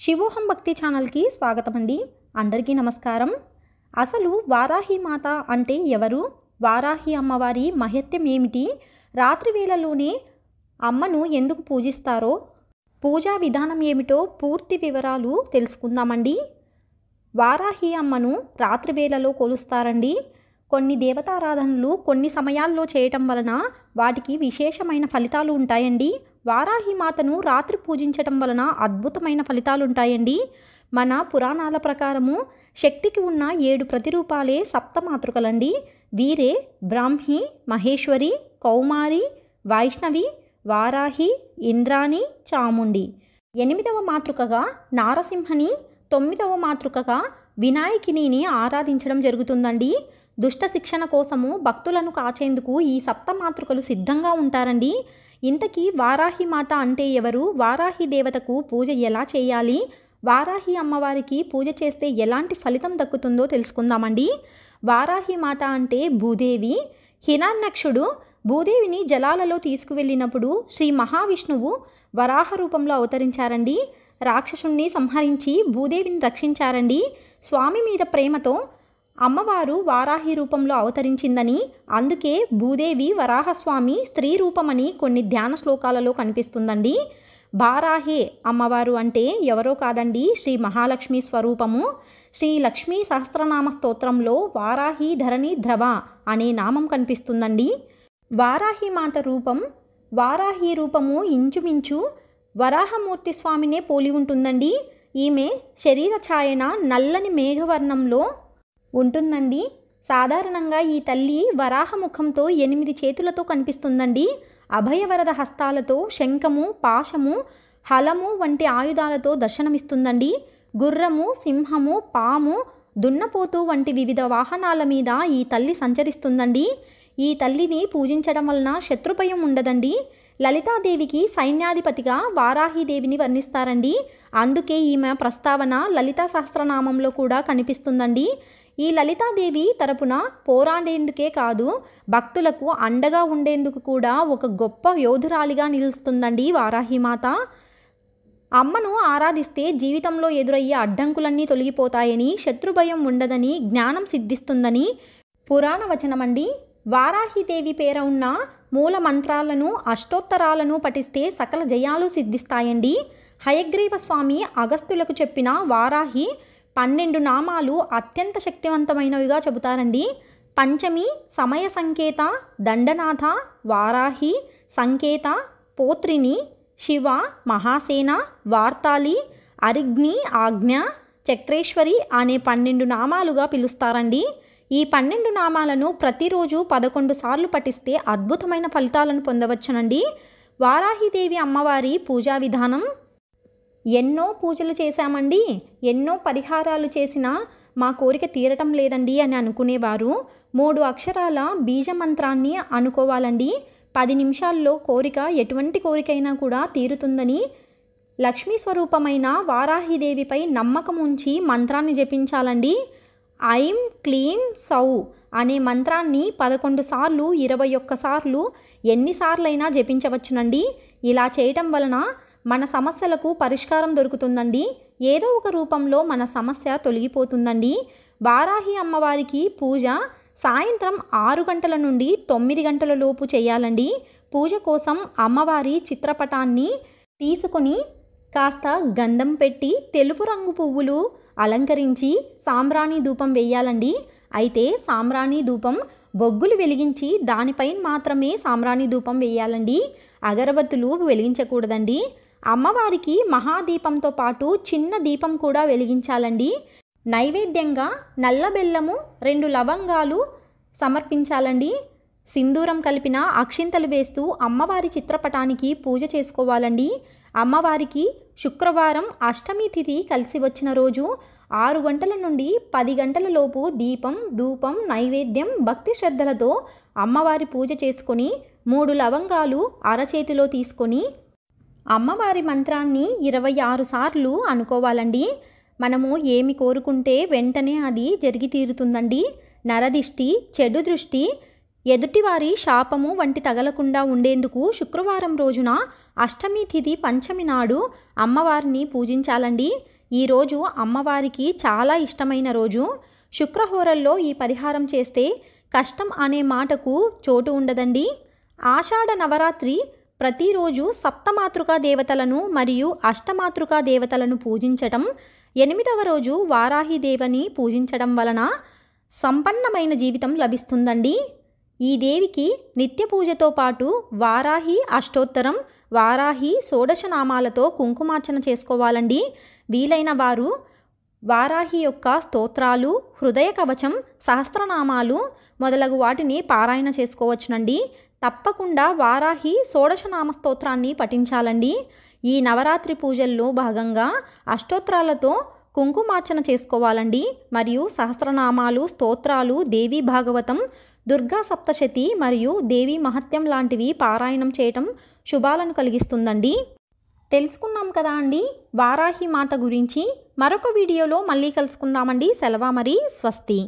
శివోహం భక్తి ఛానల్కి స్వాగతం అండి. అందరికీ నమస్కారం. అసలు వారాహి మాత అంటే ఎవరు? వారాహి అమ్మవారి మహత్యం ఏమిటి? రాత్రి వేళలోనే అమ్మను ఎందుకు పూజిస్తారో, పూజా విధానం ఏమిటో పూర్తి వివరాలు తెలుసుకుందామండి. వారాహి అమ్మను రాత్రి వేళలో కొలుస్తారండి. కొన్ని దేవతారాధనలు కొన్ని సమయాల్లో చేయటం వలన వాటికి విశేషమైన ఫలితాలు ఉంటాయండి. వారాహి మాతను రాత్రి పూజించటం వలన అద్భుతమైన ఫలితాలు ఉంటాయండి. మన పురాణాల ప్రకారము శక్తికి ఉన్న 7 ప్రతిరూపాలే సప్తమాతృకలండి. వీరే బ్రాహ్మి, మహేశ్వరి, కౌమారి, వైష్ణవి, వారాహి, ఇంద్రాణి, చాముండి. 8వ మాతృకగా నారసింహని, 9వ మాతృకగా వినాయకిని ఆరాధించడం జరుగుతుందండి. దుష్ట శిక్షణ కోసము భక్తులను కాచేందుకు ఈ సప్తమాతృకలు సిద్ధంగా ఉంటారండి. ఇంతకీ వారాహి మాత అంటే ఎవరు? వారాహి దేవతకు పూజ ఎలా చేయాలి? వారాహి అమ్మవారికి పూజ చేస్తే ఎలాంటి ఫలితం దక్కుతుందో తెలుసుకుందామండి. వారాహి మాత అంటే భూదేవి. హిరణ్యాక్షుడు భూదేవిని జలాలలో తీసుకువెళ్ళినప్పుడు శ్రీ మహావిష్ణువు వరాహ రూపంలో అవతరించారండి. రాక్షసుణ్ణి సంహరించి భూదేవిని రక్షించారండి. స్వామి మీద ప్రేమతో అమ్మవారు వారాహి రూపంలో అవతరించిందని, అందుకే భూదేవి వరాహస్వామి స్త్రీ రూపమని కొన్ని ధ్యాన శ్లోకాలలో కనిపిస్తుందండి. వారాహి అమ్మవారు అంటే ఎవరో కాదండి, శ్రీ మహాలక్ష్మి స్వరూపము. శ్రీ లక్ష్మీ సహస్రనామ స్తోత్రంలో వారాహి ధరణి ద్రవ అనే నామం కనిపిస్తుందండి. వారాహి మాత రూపం, వారాహి రూపము ఇంచుమించు వరాహమూర్తి స్వామినే పోలి ఉంటుందండి. ఈమె శరీర ఛాయన నల్లని మేఘవర్ణంలో ఉంటుందండి. సాధారణంగా ఈ తల్లి వరాహముఖంతో 8 చేతులతో కనిపిస్తుందండి. అభయవరద హస్తాలతో శంఖము, పాశము, హలము వంటి ఆయుధాలతో దర్శనమిస్తుందండి. గుర్రము, సింహము, పాము, దున్నపోతు వంటి వివిధ వాహనాల మీద ఈ తల్లి సంచరిస్తుందండి. ఈ తల్లిని పూజించడం వలన శత్రుభయం ఉండదండి. లలితాదేవికి సైన్యాధిపతిగా వారాహిదేవిని వర్ణిస్తారండి. అందుకే ఈమె ప్రస్తావన లలితా సహస్రనామంలో కూడా కనిపిస్తుందండి. ఈ లలితాదేవి తరపున పోరాడేందుకే కాదు, భక్తులకు అండగా ఉండేందుకు కూడా ఒక గొప్ప యోధురాలిగా నిలుస్తుందండి వారాహిమాత. అమ్మను ఆరాధిస్తే జీవితంలో ఎదురయ్యే అడ్డంకులన్నీ తొలగిపోతాయని, శత్రుభయం ఉండదని, జ్ఞానం సిద్ధిస్తుందని పురాణ వచనమండి. వారాహిదేవి పేర ఉన్న మూల మంత్రాలను, అష్టోత్తరాలను పఠిస్తే సకల జయాలు సిద్ధిస్తాయండి. హయగ్రీవ స్వామి అగస్త్యులకు చెప్పిన వారాహి 12 నామాలు అత్యంత శక్తివంతమైనవిగా చెబుతారండి. పంచమి సమయ సంకేత, దండనాథ, వారాహి సంకేత, పోత్రిని, శివ, మహాసేన, వార్తాలి, అరిగ్ని, ఆజ్ఞ, చక్రేశ్వరి అనే 12 నామాలుగా పిలుస్తారండి. ఈ 12 నామాలను ప్రతిరోజు 11 సార్లు పఠిస్తే అద్భుతమైన ఫలితాలను పొందవచ్చునండి. వారాహిదేవి అమ్మవారి పూజా విధానం. ఎన్నో పూజలు చేశామండి, ఎన్నో పరిహారాలు చేసినా మా కోరిక తీరటం లేదండి అని అనుకునేవారు 3 అక్షరాల బీజమంత్రాన్ని అనుకోవాలండి. 10 నిమిషాల్లో కోరిక, ఎటువంటి కోరికైనా కూడా తీరుతుందని, లక్ష్మీ స్వరూపమైన వారాహిదేవిపై నమ్మకం ఉంచి మంత్రాన్ని జపించాలండి. ఐం క్లీం సౌ అనే మంత్రాన్ని 11 సార్లు, 21 సార్లు, ఎన్నిసార్లైనా జపించవచ్చునండి. ఇలా చేయటం వలన మన సమస్యలకు పరిష్కారం దొరుకుతుందండి. ఏదో ఒక రూపంలో మన సమస్య తొలగిపోతుందండి. వారాహి అమ్మవారికి పూజ సాయంత్రం 6 గంటల నుండి 9 గంటల లోపు చేయాలండి. పూజ కోసం అమ్మవారి చిత్రపటాన్ని తీసుకొని కాస్త గంధం పెట్టి తెలుపు రంగు పువ్వులు అలంకరించి సాంబ్రాణి ధూపం వేయాలండి. అయితే సాంబ్రాణి ధూపం బొగ్గులు వెలిగించి దానిపైన మాత్రమే సాంబ్రాణి ధూపం వేయాలండి. అగరబత్తులు వెలిగించకూడదండి. అమ్మవారికి మహాదీపంతో పాటు చిన్న దీపం కూడా వెలిగించాలండి. నైవేద్యంగా నల్ల బెల్లము, 2 లవంగాలు సమర్పించాలండి. సింధూరం కలిపిన అక్షింతలు వేస్తూ అమ్మవారి చిత్రపటానికి పూజ చేసుకోవాలండి. అమ్మవారికి శుక్రవారం అష్టమి తిథి కలిసి వచ్చిన రోజు 6 గంటల నుండి 10 గంటల లోపు దీపం, ధూపం, నైవేద్యం భక్తి శ్రద్ధలతో అమ్మవారి పూజ చేసుకొని 3 లవంగాలు అరచేతిలో తీసుకొని అమ్మవారి మంత్రాన్ని 26 సార్లు అనుకోవాలండి. మనము ఏమి కోరుకుంటే వెంటనే అది జరిగి తీరుతుందండి. నరదిష్టి, చెడు దృష్టి, ఎదుటివారి శాపము వంటి తగలకుండా ఉండేందుకు శుక్రవారం రోజున అష్టమి తిథి పంచమి నాడు అమ్మవారిని పూజించాలండి. ఈరోజు అమ్మవారికి చాలా ఇష్టమైన రోజు. శుక్రహోరల్లో ఈ పరిహారం చేస్తే కష్టం అనే మాటకు చోటు ఉండదండి. ఆషాఢ నవరాత్రి ప్రతిరోజు సప్తమాతృకా దేవతలను మరియు అష్టమాతృకా దేవతలను పూజించటం, 8వ రోజు వారాహిదేవిని పూజించడం వలన సంపన్నమైన జీవితం లభిస్తుందండి. ఈ దేవికి నిత్య పూజతో పాటు వారాహి అష్టోత్తరం, వారాహి షోడశనామాలతో కుంకుమార్చన చేసుకోవాలండి. వీలైన వారు వారాహి యొక్క స్తోత్రాలు, హృదయ కవచం, సహస్రనామాలు మొదలగు వాటిని పారాయణ చేసుకోవచ్చునండి. తప్పకుండా వారాహి షోడశనామ స్తోత్రాన్ని పఠించాలండి. ఈ నవరాత్రి పూజల్లో భాగంగా అష్టోత్తరాలతో కుంకుమార్చన చేసుకోవాలండి. మరియు సహస్రనామాలు, స్తోత్రాలు, దేవీ భాగవతం, దుర్గా సప్తశతి మరియు దేవీ మహత్యం లాంటివి పారాయణం చేయటం శుభాలను కలిగిస్తుందండి. తెలుసుకున్నాం కదా అండి వారాహి మాత గురించి. మరొక వీడియోలో మళ్ళీ కలుసుకుందామండి. సెలవు మరి. స్వస్తి.